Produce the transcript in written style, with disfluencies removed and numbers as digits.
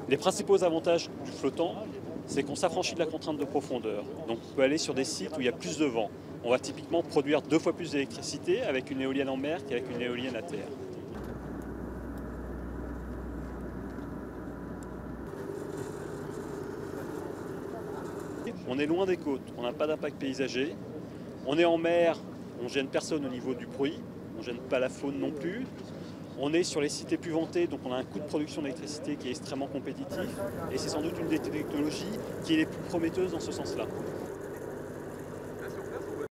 Les principaux avantages du flottant, c'est qu'on s'affranchit de la contrainte de profondeur. Donc on peut aller sur des sites où il y a plus de vent. On va typiquement produire 2 fois plus d'électricité avec une éolienne en mer qu'avec une éolienne à terre. On est loin des côtes, on n'a pas d'impact paysager. On est en mer, on ne gêne personne au niveau du bruit, on ne gêne pas la faune non plus. On est sur les sites les plus vantés, donc on a un coût de production d'électricité qui est extrêmement compétitif. Et c'est sans doute une des technologies qui est les plus prometteuses dans ce sens-là.